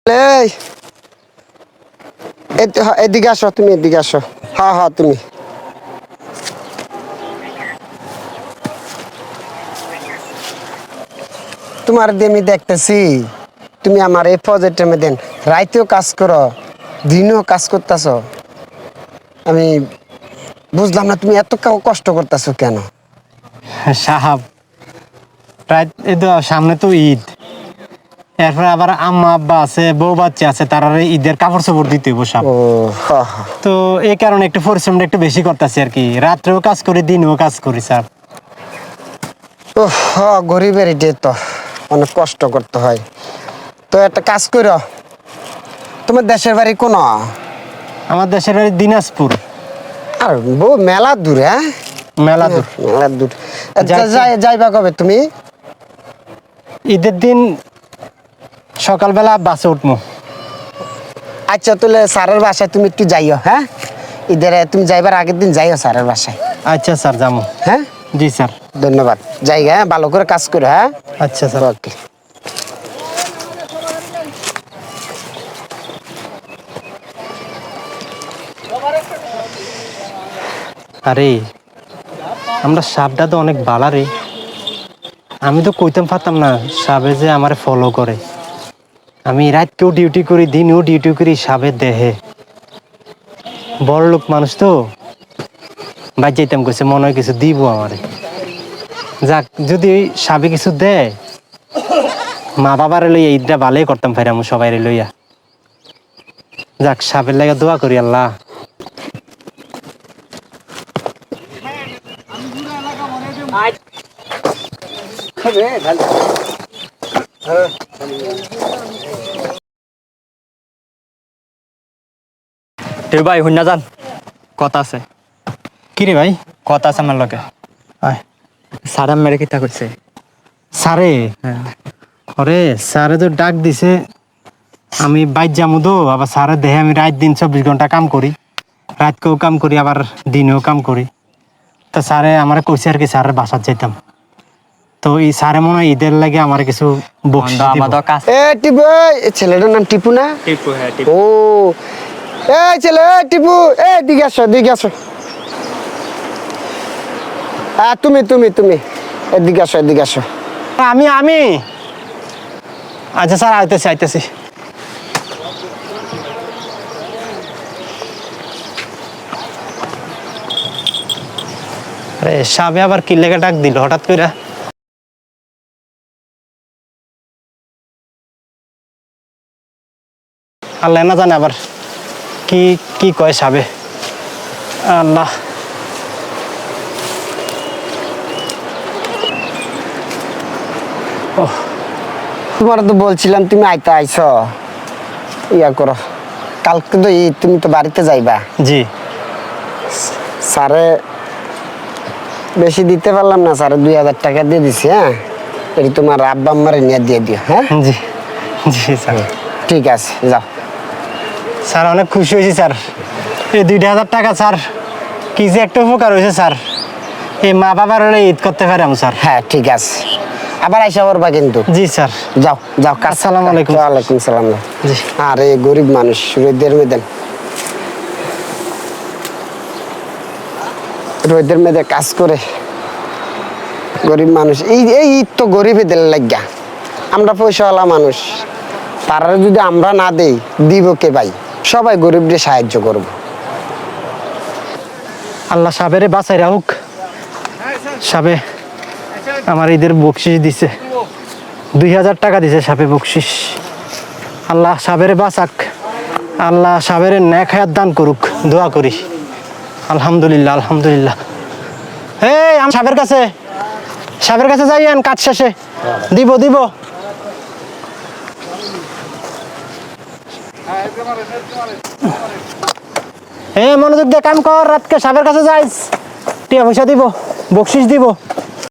এই এদিকে আসো, তুমি এদিকে আসো। হ্যাঁ হ্যাঁ, তুমি তোমার দিয়ে আমি দেখতেছি তুমি আমার এই প্রজেক্টের মধ্যে রাইতেও কাজ করো, দিনও কাজ করতেছ। আমি বুঝলাম না তুমি এত কষ্ট করতেছো কেন? সাহাব, প্রায় এই তো সামনে তো ঈদ, এরপরে আবার আম্মা আব্বা আছে, বউ বাচ্চা আছে, তারা ঈদের কাপড় চোপড় দিতে হইব সব। ও হ্যাঁ হ্যাঁ, তো এই কারণে একটু পরিশ্রমটা একটু বেশি করতেছি আর কি, রাত্রেও কাজ করি দিনেও কাজ করি স্যার। ও হ্যাঁ, গরিবের এটাই তো অনেক কষ্ট করতে হয়। তো একটা কাজ করো, তোমার দেশের বাড়ি কোন? আমার দেশের বাড়ি দিনাজপুর। আর বউ মেলা দূর, হ্যাঁ মেলা দূর। মেলা দূর। যাইতে- যাইবা কবে তুমি? ঈদের দিন সকালবেলা বাসে উঠবো। আচ্ছা, তাহলে স্যারের বাসায় তুমি একটু যাইও, হ্যাঁ ঈদের তুমি যাইবার আগের দিন যাইও স্যারের বাসায়। আচ্ছা স্যার, যাবো। হ্যাঁ, জি স্যার। ধন্যবাদ। যাই, হ্যাঁ ভালো করে কাজ করো, হ্যাঁ। আচ্ছা স্যার। ওকে। আরে আমরা সাপটা তো অনেক বালা রে, আমি তো কইতাম পারতাম না সাবে যে আমার ফলো করে। আমি রাতকেও ডিউটি করি, দিনেও ডিউটি করি সাবের দেহে। বড় লোক মানুষ তো, বাদ যাইতাম কইছে মনে হয় কিছু দিব আমারে। যাক, যদি সাবে কিছু দেয়, মা বাবার লইয়া ঈদটা ভালোই করতাম ফাইরাম সবাই লইয়া। যাক, সাবের লাগা দোয়া করি আল্লাহ। ভাই শুনা যান, কথা আছে। কি রে ভাই? কথা আছে আমার লগে। আয়। স্যার মেরে কিতা করছে? স্যারে? হ্যাঁ। ওরে স্যারে তো ডাক দিছে, আমি বাইর যাবো তো। আবার স্যারের দেহে আমি রাত দিন 24 ঘন্টা কাম করি, রাতকেও কাম করি আবার দিনেও কাম করি। তো স্যারে আমার কইছে আর কি স্যারের বাসার যেতাম। তো এই স্যারে মনে হয় ঈদের লাগে আমার কিছু বকশিশ দিব। আমাদের কাজ এ টিপু, এই ছেলেটার নাম টিপু না? টিপু, হ্যাঁ টিপু। ও এই ছেলে, টিপু, দিকে আসো, দিকে আসো। হ্যাঁ, তুমি তুমি তুমি এদিকে আসো, এদিকে আসো। আমি আচ্ছা স্যার, আইতেছি আইতেছি। আরে সাবে আবার কি লেগে ডাক দিল হঠাৎ করে? আল্লাহ না জানে আবার কি কি কয় সাবে। আল্লাহ। তোমার তো বলছিলাম তুমি আইতে আইছো, ইয়া করো, কালকে তো ঈদ, তুমি তো বাড়িতে যাইবা। জি। স্যারে বেশি দিতে পারলাম না, স্যারে 2000 টাকা দিয়ে দিছি। হ্যাঁ, এটি তোমার আব্বা আম্মারে নিয়ে দিয়ে দিও। হ্যাঁ জি জি স্যার। ঠিক আছে, যাও। স্যার অনেক খুশি হয়েছি স্যার, এই 2000 টাকা স্যার কি যে একটা উপকার হয়েছে স্যার। এই মা বাবার হলে ঈদ করতে পারাম স্যার। হ্যাঁ ঠিক আছে, আবার আইসা করবা কিন্তু। জি স্যার। যাও যাও, আসসালামু আলাইকুম। ওয়ালাইকুম সালাম। জি। আরে গরিব মানুষ, রোদের মেয়েদের কাজ করে, গরিব মানুষ। এই এই ঈদ তো গরিবেদের লাগিয়া, আমরা পয়সাওয়ালা মানুষ, তারা যদি আমরা না দেই দিব কে ভাই? সবাই গরিবদের সাহায্য করব। আল্লাহ সাবেরে বাঁচাই রাখুক। সাবে আমার ঈদের বকশিস দিছে, 2000 টাকা দিছে সাবে বকশিস। আল্লাহ সাবেরে বাঁচাক, আল্লাহ সাবেরে ন্যাক হায়াত দান করুক, দোয়া করি। আলহামদুলিল্লাহ আলহামদুলিল্লাহ। এই আমি সাবের কাছে যাইয়েন, কাজ শেষে দিব দিব। মনোযোগ দিয়ে কাম কর, রাতকে সাবের কাছে যাইস, টিয়া পয়সা দিব, বকশিস দিব।